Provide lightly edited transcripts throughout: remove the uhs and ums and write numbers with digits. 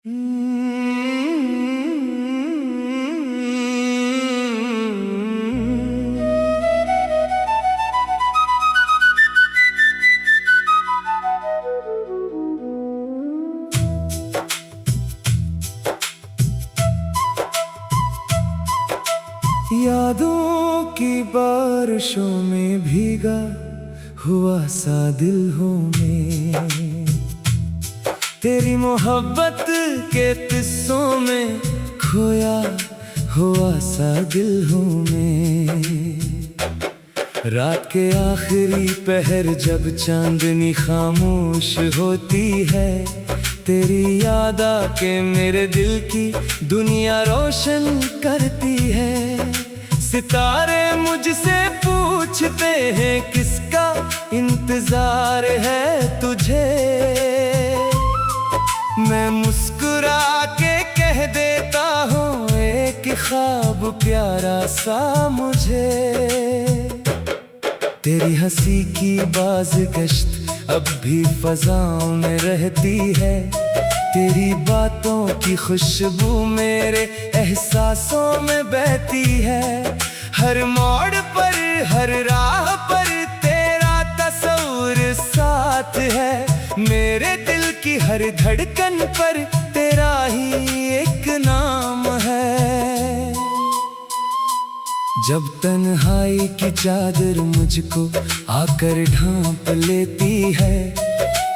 यादों की बारिशों में भीगा हुआ सा दिल हूँ मैं, तेरी मोहब्बत के किस्सों में खोया हुआ सा दिल हूँ मैं। रात के आखिरी पहर जब चांदनी खामोश होती है, तेरी याद आके मेरे दिल की दुनिया रोशन करती है। सितारे मुझसे पूछते हैं किसका इंतजार है तुझे, मैं मुस्कुरा के कह देता हूँ एक ख्वाब प्यारा सा मुझे। तेरी हंसी की बाज़गश्त अब भी फ़ज़ाओं में रहती है, तेरी बातों की खुशबू मेरे एहसासों में बहती है। हर मोड़ पर हर राह पर तेरा तस्वीर साथ है, मेरे दिल की हर धड़कन पर तेरा ही एक नाम है। जब तन्हाई की चादर मुझको आकर ढांप लेती है,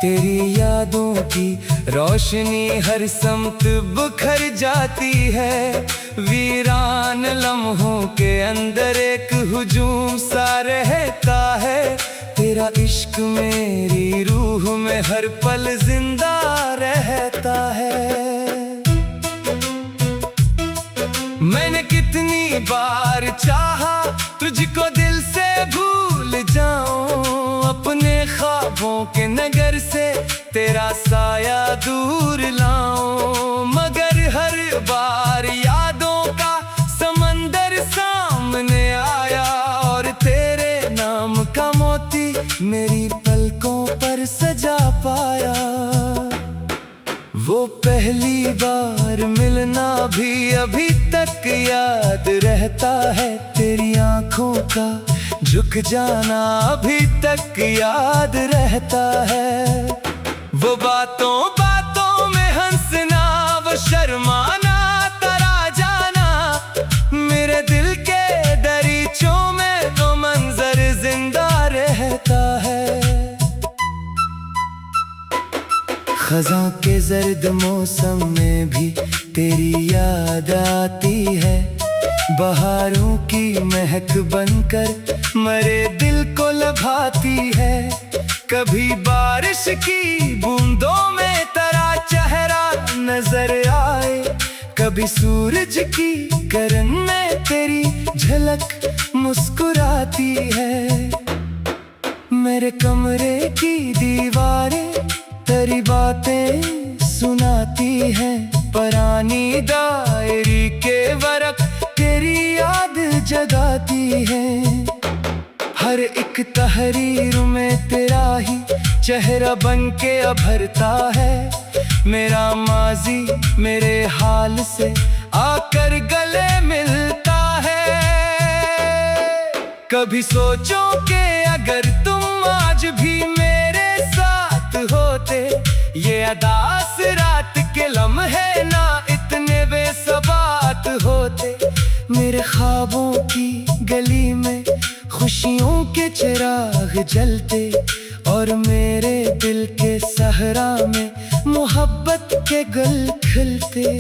तेरी यादों की रोशनी हर समत बुखर जाती है। वीरान लम्हों के अंदर एक हुजूम सा रहता है, तेरा इश्क मेरी रूह में हर पल जिंदा रहता है। मैंने कितनी बार चाहा तुझको दिल से भूल जाऊं, अपने ख्वाबों के नगर से तेरा साया दूर लाऊं, मगर हर बार यादों का समंदर सामने आया और तेरे नाम का मोती मेरी पलकों पर सजा पाया। वो पहली बार मिलना भी अभी तक याद रहता है, तेरी आंखों का झुक जाना अभी तक याद रहता है। वो बातों बातों में हंसना, वो शर्माना तरा जाना, मेरे दिल के दरीचों में वो मंजर जिंदा रहता है। खज़ां के जर्द मौसम में भी तेरी याद आती है, बहारों की महक बनकर मरे दिल को लभाती है। कभी बारिश की बूंदों में तेरा चेहरा नजर आए, कभी सूरज की किरण में तेरी झलक मुस्कुराती है। मेरे कमरे की दीवारें तेरी बातें सुनाती हैं, पुरानी डायरी के वरक तेरी याद जगाती है। हर एक तहरीर में तेरा ही चेहरा बन के अभरता है, मेरा माजी मेरे हाल से आकर गले मिलता है। कभी सोचो कि अगर तुम आज भी मेरे साथ होते, ये अदास रात के लम्हे ना इतने बेसबात होते। मेरे ख्वाबों की गली में खुशियों के चिराग जलते, और मेरे दिल के सहरा में मोहब्बत के गल खिलते।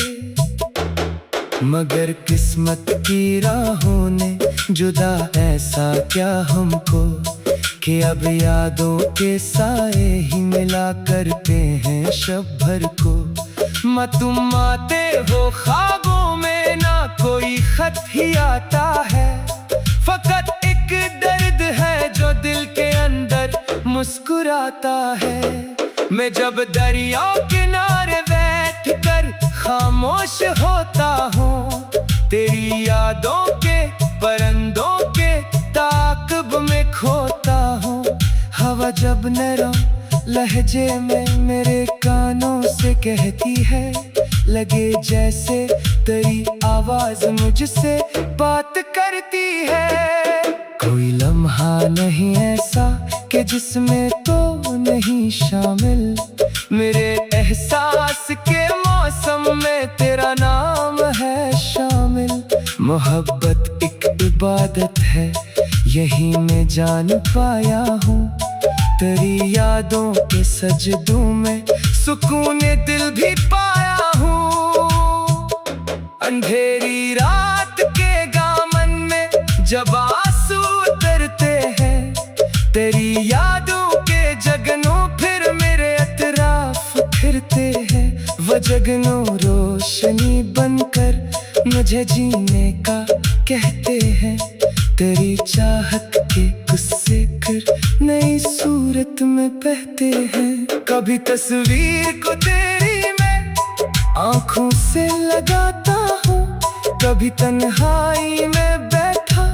मगर किस्मत की राहों ने जुदा ऐसा क्या हमको, कि अब यादों के साए ही मिला करते हैं शब भर को। तुम आते हो ख्वाबों में, ना कोई खत ही आता है, फकत एक दर्द है जो दिल के अंदर मुस्कुराता है। मैं जब दरिया किनारे बैठ कर खामोश होता हूँ, तेरी यादों के परिंदों के ताक़ब में खोता हूँ। हवा जब नरम लहजे में मेरे कानों से कहती है, लगे जैसे तेरी आवाज मुझसे बात करती है। कोई लम्हा नहीं ऐसा कि जिसमें तो नहीं शामिल, मेरे एहसास के मौसम में तेरा नाम है शामिल। मोहब्बत एक इबादत है, यही मैं जान पाया हूँ। तेरी यादों के सजदों में सुकून दिल भी पाया हूँ। अंधेरी रात के दामन में जब आंसू उतरते हैं, तेरी यादों के जगनों फिर मेरे अतराफ फिरते हैं। वो जगनों रोशनी बनकर मुझे जीने का कहते हैं। तेरी चाहत के गुस्से कर नई सूरत में बहते हैं। कभी तस्वीर को तेरी मैं आंखों से लगाता हूँ, कभी तन्हाई में बैठा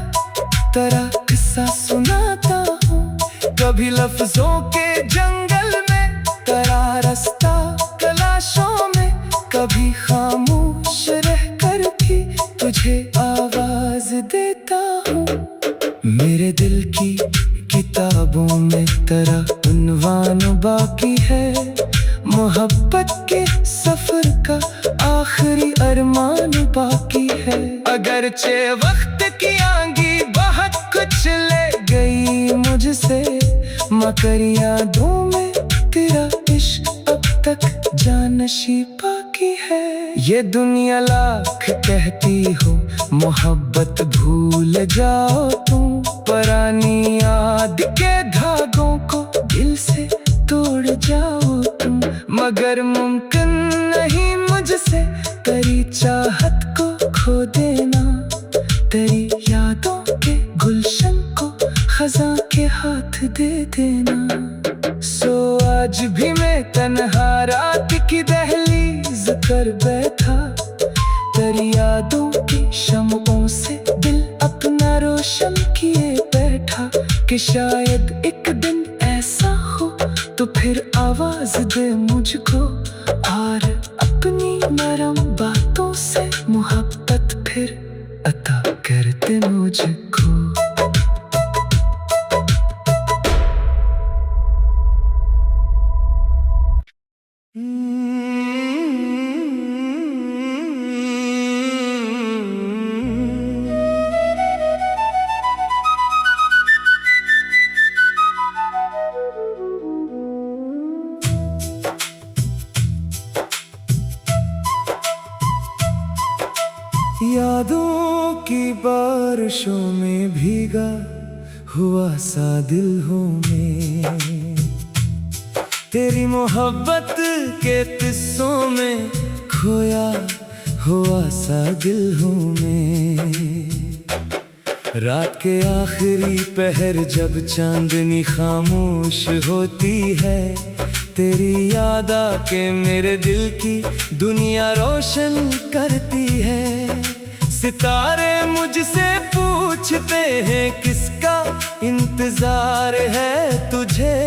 तेरा किस्सा सुनाता हूँ। कभी लफ्जों के जंगल में तेरा रास्ता तलाशों में, कभी खामोश रहकर भी तुझे आवाज देता हूँ। मेरे दिल की किताबों में तेरा उन्वान बाकी है, मोहब्बत के सफर का आखिरी अरमान बाकी है। अगरचे वक्त की आंधी बहुत कुछ ले गई मुझसे, मगर यादों में तेरा इश्क अब तक जानशी बाकी है। ये दुनिया लाख कहती हो मोहब्बत भूल जाओ तुम, पुरानी याद के धागों को दिल से तोड़ जाओ तुम। मगर मुमकिन नहीं मुझसे तेरी चाहत को खो देना, तेरी यादों के गुलशन को खजा के हाथ दे देना। सो आज भी मैं तन्हा रात की दहलीज कर बैठा, तेरी यादों की शम्ओं से दिल अपना रोशन किए बैठा। कि शायद एक दिन ऐसा हो तो फिर आवाज दे मुझको, और अपनी नरम बातों से मोहब्बत फिर अता कर दे मुझको। यादों की बारिशों में भीगा हुआ सा दिल हूँ मैं, तेरी मोहब्बत के किस्सों में खोया हुआ सा दिल हूँ मैं। रात के आखिरी पहर जब चांदनी खामोश होती है, तेरी याद आके मेरे दिल की दुनिया रोशन करती है। सितारे मुझके पूछते हैं किसका इंतजार है तुझे,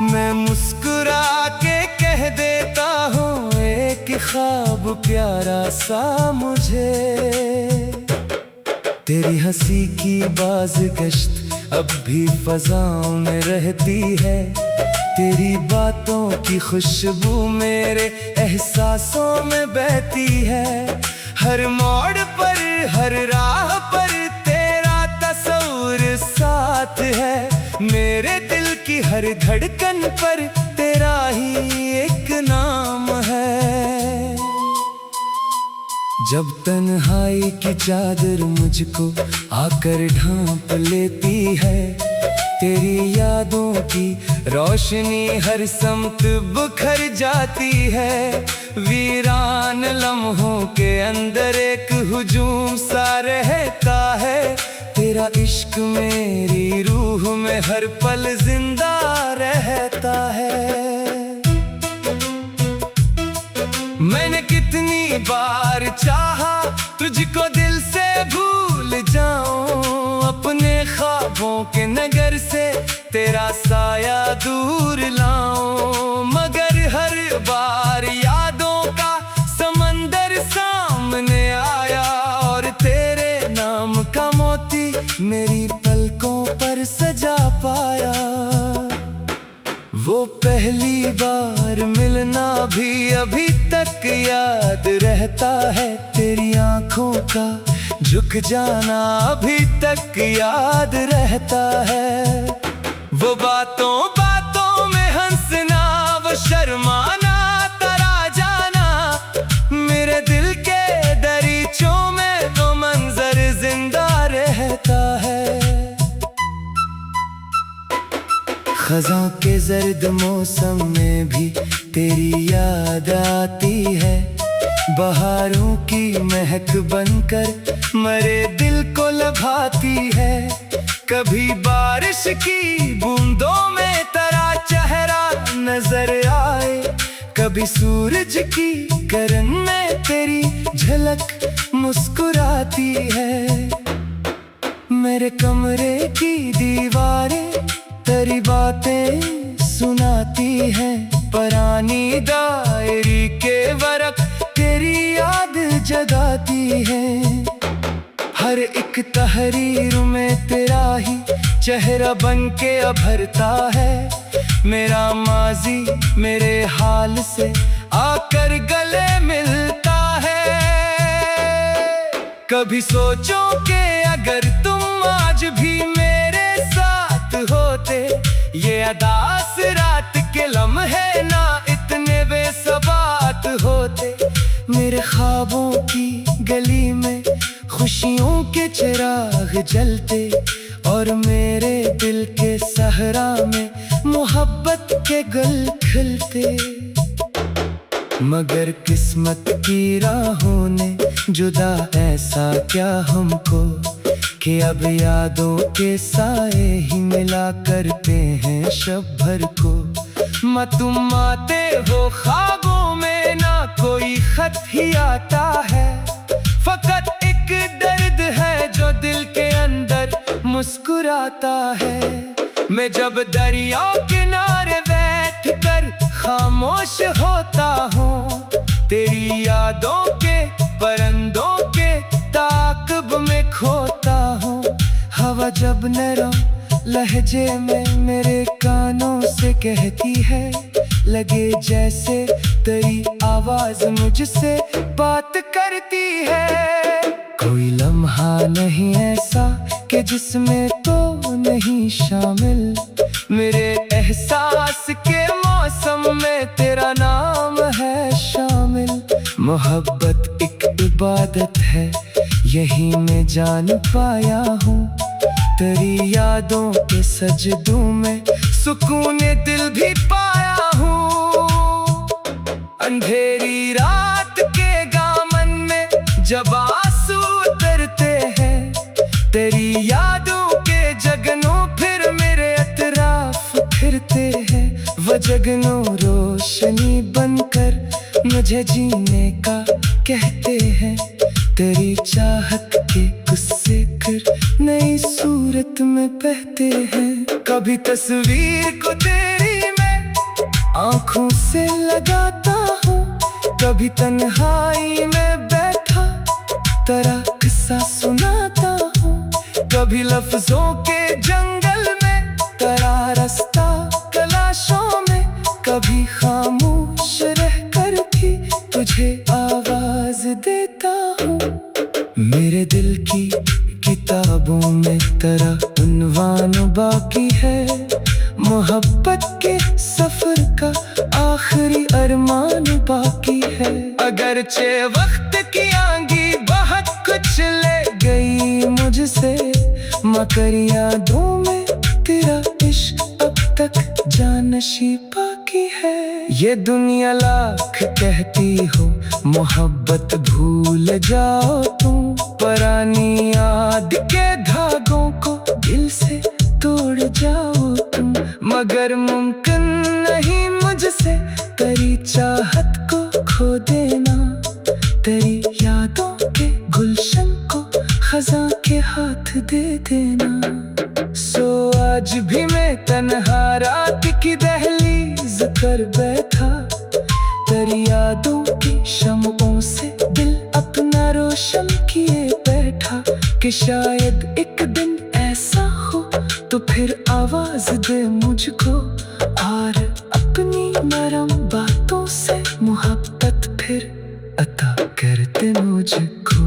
मैं मुस्कुरा के कह देता हूँ एक ख्वाब प्यारा सा मुझे। तेरी हंसी की बाज़गश्त अब भी फज़ाओं में रहती है, तेरी बातों की खुशबू मेरे एहसासों में बहती है। हर मोड़ पर हर राह पर तेरा तस्वीर साथ है, मेरे दिल की हर धड़कन पर तेरा ही एक नाम है। जब तन्हाई की चादर मुझको आकर ढांप लेती है, तेरी यादों की रोशनी हर समत बुखर जाती है। वीरान लम्हों के अंदर एक हुजूम सा रहता है, तेरा इश्क मेरी रूह में हर पल जिंदा रहता है। मैंने कितनी बार चाहा तुझको दिल से भूल जाऊं, अपने ख्वाबों के नगर से तेरा साया दूर लाऊं, मगर हर बार बार यादों का समंदर सामने आया और तेरे नाम का मोती मेरी पलकों पर सजा पाया। वो पहली बार मिलना भी अभी तक याद रहता है, तेरी आंखों का झुक जाना अभी तक याद रहता है। वो बातों बातों में हंसना, वो शर्माना, तरा जाना, मेरे दिल के दरीचों में वो मंजर जिंदा रहता है। खज़ां के जर्द मौसम में भी तेरी याद आती है, बहारों की महक बनकर मरे दिल को लभाती है। कभी बारिश की बूंदों में तेरा चेहरा नजर आए, कभी सूरज की किरण में तेरी झलक मुस्कुराती है। मेरे कमरे की दीवारें तेरी बातें सुनाती हैं, पुरानी डायरी के वरक तेरी याद जगाती है। हर एक तहरीर में तेरा ही चेहरा बन के अभरता है, मेरा माजी मेरे हाल से आकर गले मिलता है। कभी सोचो कि अगर तुम आज भी मेरे साथ होते, ये अदास रात के लम्हे ना इतने बेसबात होते। मेरे ख्वाबों की गली में खुशियों के चिराग जलते और मेरे दिल के सहरा में मोहब्बत के गल खिलते। मगर किस्मत की राहों ने जुदा ऐसा क्या हमको कि अब यादों के साए ही मिला करते हैं शब भर को। तुम आते हो ख्वाबों में, ना कोई खत ही आता है, फकत एक दर्द है जो दिल के अंदर मुस्कुराता है। मैं जब दरिया किनारे बैठ कर खामोश होता हूँ, तेरी यादों के परिंदों के ताक़ब में खोता हूँ। हवा जब नरम लहजे में मेरे कानों से कहती है, लगे जैसे तेरी आवाज मुझसे बात करती है। कोई लम्हा नहीं ऐसा कि जिसमें तो नहीं शामिल, मेरे एहसास के मौसम में तेरा नाम है शामिल। मोहब्बत एक इबादत है, यही मैं जान पाया हूँ, तेरी यादों के सजदों में सुकून दिल भी पाया हूँ। अंधेरी रात के दामन में जब आंसू उतरते हैं, तेरी यादों के जगनों फिर मेरे अतराफ फिरते हैं। वो जगनों रोशनी बनकर मुझे जीने का कहते हैं, तेरी चाहत के गुस्से कर नई सूरत में बहते हैं। कभी तस्वीर को तेरी मैं आंखों से लगाता हूँ, कभी तन्हाई में बैठा तेरा किस्सा सुनाता हूँ, कभी लफ्जों के जंगल में तेरा रास्ता तलाशों में, कभी खामोश रहकर भी तुझे आवाज देता हूँ। मेरे दिल की किताबों में तेरा उन्वान बाकी है, मोहब्बत के सफर का आखिरी अरमान बाकी है। अगरचे वक्त की आंधी बहुत कुछ ले गई मुझसे, मगर यादों में तेरा इश्क अब तक जानशी बाकी है। ये दुनिया लाख कहती हो मोहब्बत भूल जाओ तुम, पुरानी याद के धागों को दिल से तोड़ जाओ तुम, मगर मुमकिन नहीं मुझसे तेरी चाहत को खो देना, तेरी यादों के गुलशन को खज़ां के हाथ दे देना। सो आज भी मैं तन्हा रात की दहलीज़ कर बैठा, तेरी यादों की शम्ओं से दिल अपना रोशन किए बैठा कि शायद एक दिन ऐसा हो तो फिर आवाज दे मुझको और अपनी नरम बातों से मोहब्बत फिर अता कर दे मुझको।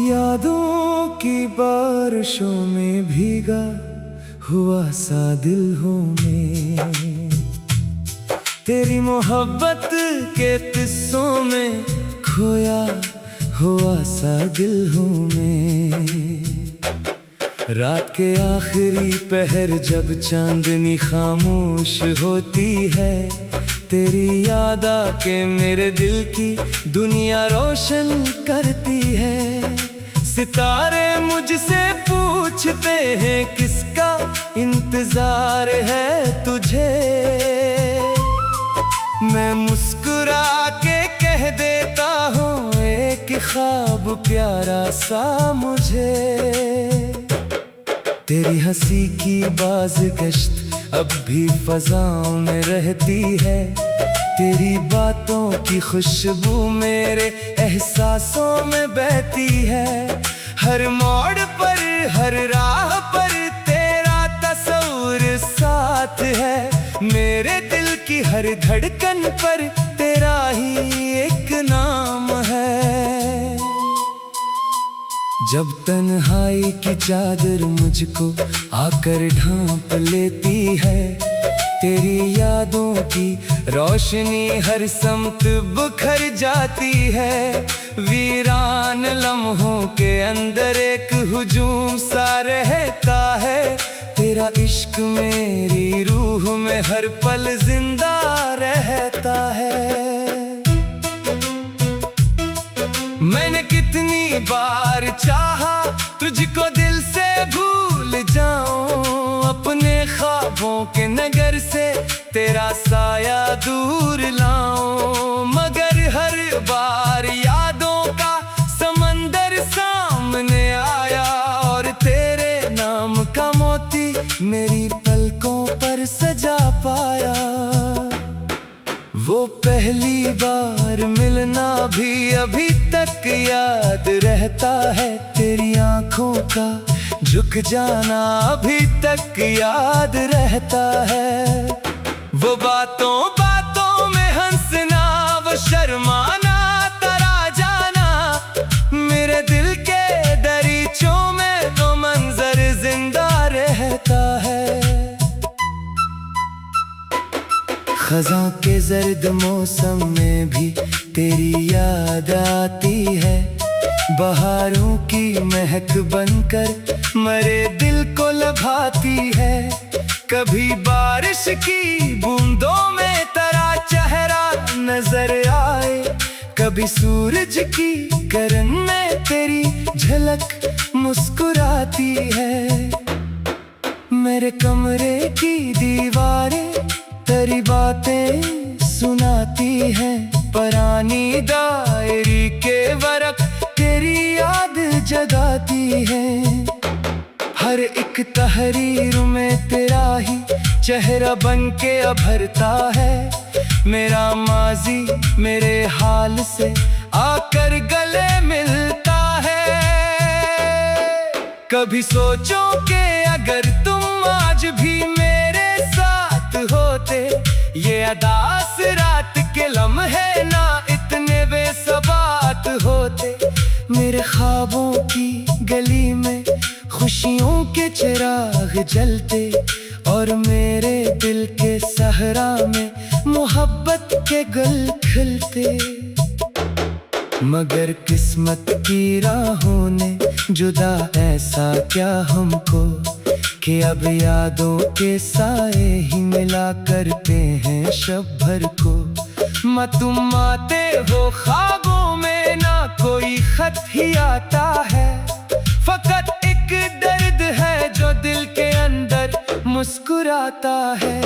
यादों की बारिशों में भीगा हुआ सा दिल हूँ मैं, तेरी मोहब्बत के किस्सों में खोया हुआ सा दिल हूँ मैं। रात के आखिरी पहर जब चांदनी खामोश होती है, तेरी याद आके मेरे दिल की दुनिया रोशन करती है। सितारे मुझके पूछते हैं किसका इंतजार है तुझे, मैं मुस्कुरा के कह देता हूँ एक ख्वाब प्यारा सा मुझे। तेरी हंसी की बाज़गश्त अब भी फज़ाओं में रहती है, तेरी बातों की खुशबू मेरे एहसासों में बहती है। हर मोड़ पर हर राह पर तेरा तस्वीर साथ है, मेरे दिल की हर धड़कन पर तेरा ही एक नाम है। जब तन्हाई की चादर मुझको आकर ढांप लेती है, तेरी यादों की रोशनी हर समत बुखर जाती है। वीरान लम्हों के अंदर एक हुजूम सा रहता है, तेरा इश्क मेरी रूह में हर पल जिंदा रहता है। मैंने कितनी बार चाहा तुझको दिल से भूल जाऊं, अपने ख्वाबों के नगर से तेरा साया दूर लाऊं, मगर हर बार यादों का समंदर सामने आया और तेरे नाम का मोती मेरी पलकों पर सजा पाया। वो पहली बार मिलना भी अभी तक याद रहता है, तेरी आंखों का झुक जाना अभी तक याद रहता है। वो बातों बातों में हंसना, वो शर्माना, तरा जाना, मेरे दिल के दरीचों में वो मंजर जिंदा रहता है। खज़ां के जर्द मौसम में भी तेरी याद आती है, बहारों की महक बनकर मरे दिल को लभाती है। कभी बारिश की बूंदों में तेरा चेहरा नजर आए, कभी सूरज की किरण में तेरी झलक मुस्कुराती है। मेरे कमरे की दीवारें तेरी बातें सुनाती हैं, पुरानी डायरी के वरक तेरी याद जगाती है। हर एक तहरीर में तेरा ही चेहरा बन के अभरता है, मेरा माजी मेरे हाल से आकर गले मिलता है। कभी सोचो कि अगर तुम आज भी मेरे साथ होते, ये अदास रात के लम्हे ना इतने बेसबात होते। मेरे ख्वाबों की गली में खुशियों के चिराग जलते और मेरे दिल के सहरा में मोहब्बत के गुल खिलते। मगर किस्मत की राहों ने जुदा ऐसा क्या हमको कि अब यादों के साए ही मिला करते हैं शब भर को। तुम आते हो ख्वाबों में ना कोई खत ही आता है, फकत एक दर्द है जो दिल के अंदर मुस्कुराता है।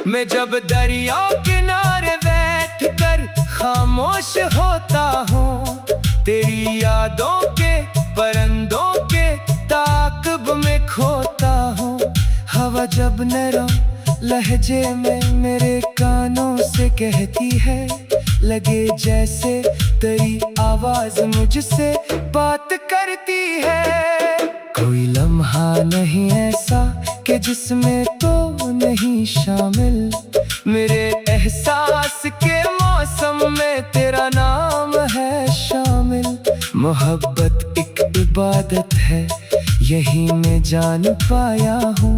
मैं जब दरिया किनारे बैठ कर खामोश होता हूँ, तेरी यादों के परिंदों के ताक़ब में खोता हूँ। हवा जब नरम लहजे में मेरे कानों से कहती है, लगे जैसे तेरी आवाज मुझसे बात करती है। कोई लम्हा नहीं ऐसा कि जिसमें तो नहीं शामिल, मेरे एहसास के मौसम में तेरा नाम है शामिल। मोहब्बत एक इबादत है, यही मैं जान पाया हूँ।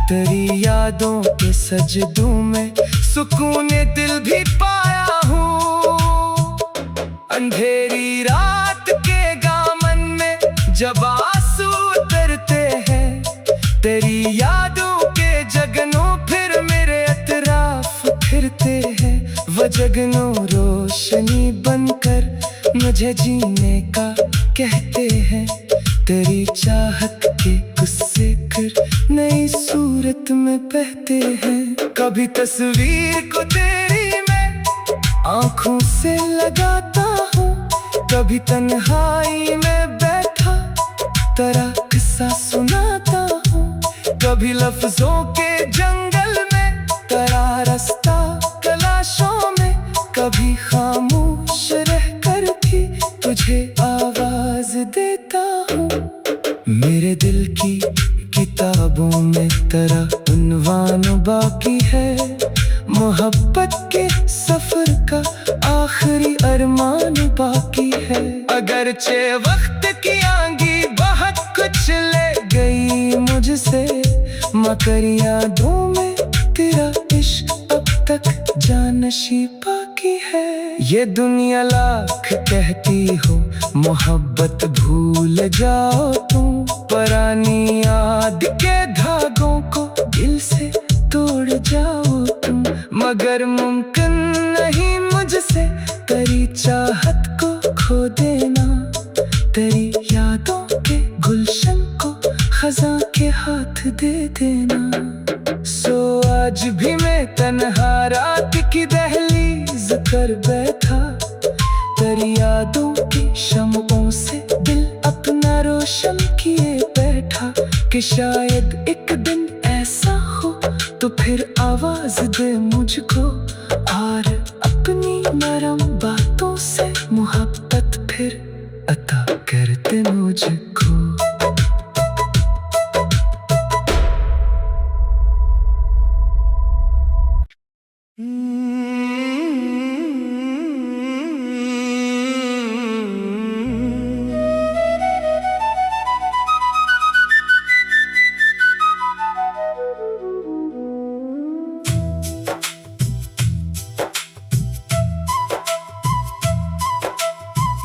तेरी यादों के सजदों में सुकून दिल भी पाया हूँ। अंधेरी रात के दामन में जब आंसू उतरते हैं, तेरी यादों के जगनों फिर मेरे अतराफ फिरते हैं। वो जगनों रोशनी बनकर मुझे जीने का कहते हैं। तेरी चाहत के गुस्से कर नई सूरत में बहते हैं। कभी तस्वीर को तेरी मैं आंखों से लगाता हूँ, कभी तन्हाई में बैठा तेरा किस्सा सुनाता हूँ। कभी लफ्जों के जंगल में तेरा रास्ता तलाशों में, कभी खामोश रहकर भी तुझे आवाज देता हूँ। मेरे दिल की किताबों में तेरा उन्वान बाकी है, मोहब्बत के सफर का आखिरी अरमान बाकी है। अगरचे वक्त की आंधी बहुत कुछ ले गई मुझसे, मगर यादों में तेरा इश्क अब तक जानशी बाकी है। ये दुनिया लाख कहती हो मोहब्बत भूल जाओ तुम, पुरानी याद के धागों को दिल से तोड़ जाओ तुम। मगर मुमकिन नहीं मुझसे तेरी चाहत को खो देना, तेरी यादों के गुलशन को खजा के हाथ दे देना। सो आज भी मैं तन्हा रात की दहलीज कर बैठा, तेरी यादों की शम्ओं से दिल अपना रोशन किए बैठा। कि शायद एक दिन ऐसा हो तो फिर आवाज दे मुझको, और अपनी नरम बातों से मोहब्बत फिर अता कर दे मुझको।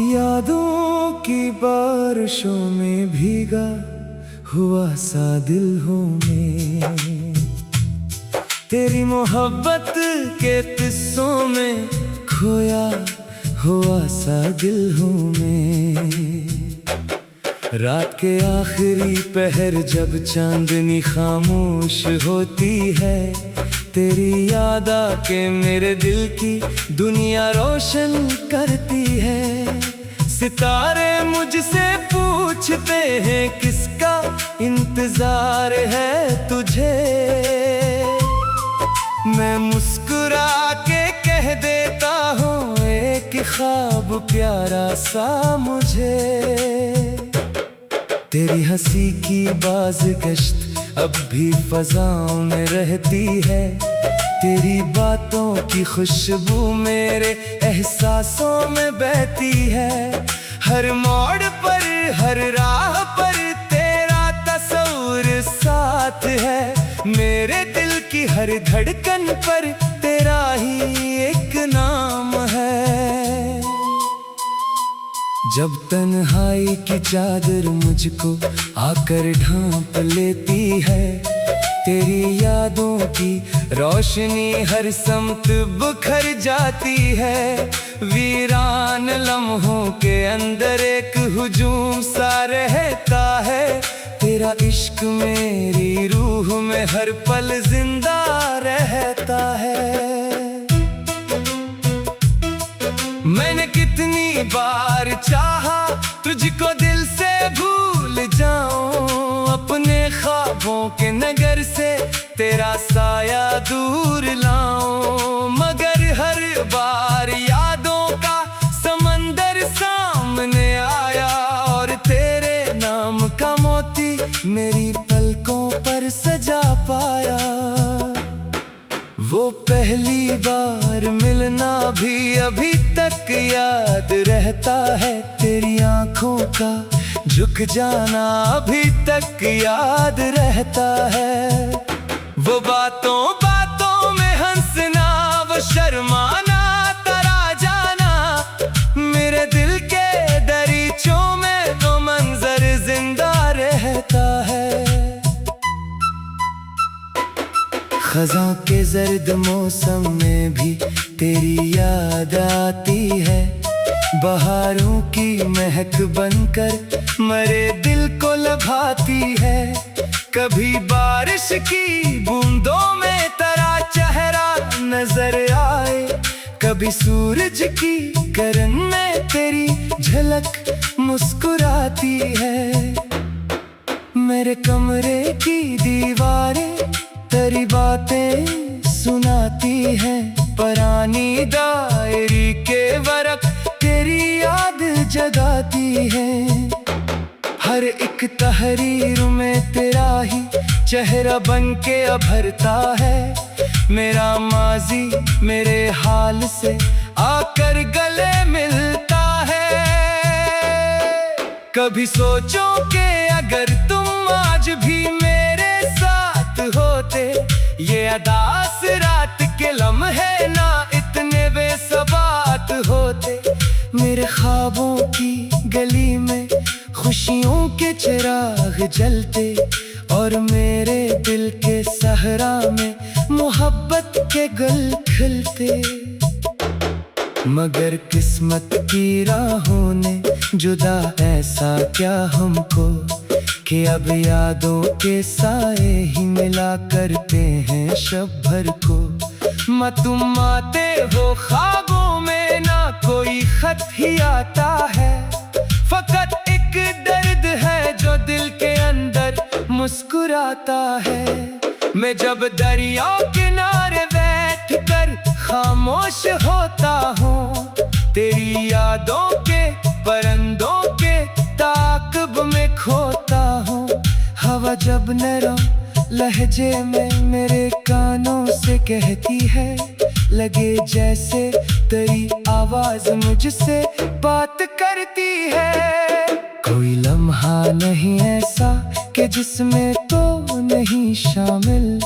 यादों की बारिशों में भीगा हुआ सा दिल हूँ मैं, तेरी मोहब्बत के किस्सों में खोया हुआ सा दिल हूँ मैं। रात के आखिरी पहर जब चांदनी खामोश होती है, तेरी याद आके मेरे दिल की दुनिया रोशन करती है। सितारे मुझसे पूछते हैं किसका इंतजार है तुझे, मैं मुस्कुरा के कह देता हूँ एक ख्वाब प्यारा सा मुझे। तेरी हंसी की बाज़गश्त अब भी फज़ाओं में रहती है, तेरी बातों की खुशबू मेरे एहसासों में बहती है। हर मोड़ पर हर राह पर तेरा तस्वीर साथ है, मेरे दिल की हर धड़कन पर तेरा ही एक नाम है। जब तन्हाई की चादर मुझको आकर ढांप लेती है, तेरी यादों की रोशनी हर समत बिखर जाती है। वीरान लम्हों के अंदर एक हुजूम सा रहता है। तेरा इश्क मेरी रूह में हर पल जिंदा रहता है। मैंने कितनी बार चाहा तुझको दिल से भूल जाऊं, अपने ख्वाबों के नगर से तेरा साया दूर लाऊं, मगर हर बार यादों का समंदर सामने आया और तेरे नाम का मोती मेरी पलकों पर सजा पाया। वो पहली बार मिलना भी अभी तक याद रहता है। तेरी आंखों का झुक जाना अभी तक याद रहता है। वो बातों बातों में हंसना, वो शर्माना, तरा जाना, मेरे दिल के दरीचों में वो मंजर जिंदा रहता है। खज़ां के जर्द मौसम में भी तेरी याद आती है। बहारों की महक बनकर मरे दिल को लभाती है। कभी बारिश की बूंदों में तेरा चेहरा नजर आए, कभी सूरज की किरण में तेरी झलक मुस्कुराती है। मेरे कमरे की दीवारें तेरी बातें सुनाती हैं, पुरानी डायरी के वरक तेरी याद जगाती है। हर एक तहरीर में तेरा ही चेहरा बन के अभरता है। मेरा माजी मेरे हाल से आकर गले मिलता है। कभी सोचो कि अगर तुम आज भी मेरे साथ होते, ये अदास रात के लम्हे ना इतने बेसबात होते। मेरे ख्वाबों की गली में खुशियों के चिराग जलते और मेरे दिल के सहरा में मोहब्बत के गुल खिलते। मगर किस्मत की राहों ने जुदा ऐसा क्या हमको कि अब यादों के साए ही मिला करते हैं शब भर को। तुम आते हो ख्वाबों में, ना कोई खत ही आता है। फकत एक दर्द है जो दिल के अंदर मुस्कुराता है। मैं जब दरिया किनारे बैठ कर खामोश होता हूँ, तेरी यादों के परिंदों के ताक़ब में खोता हूँ। हवा जब नरम लहजे में मेरे कानों से कहती है, लगे जैसे तेरी आवाज मुझसे बात करती है। कोई लम्हा नहीं ऐसा कि जिसमें तो नहीं शामिल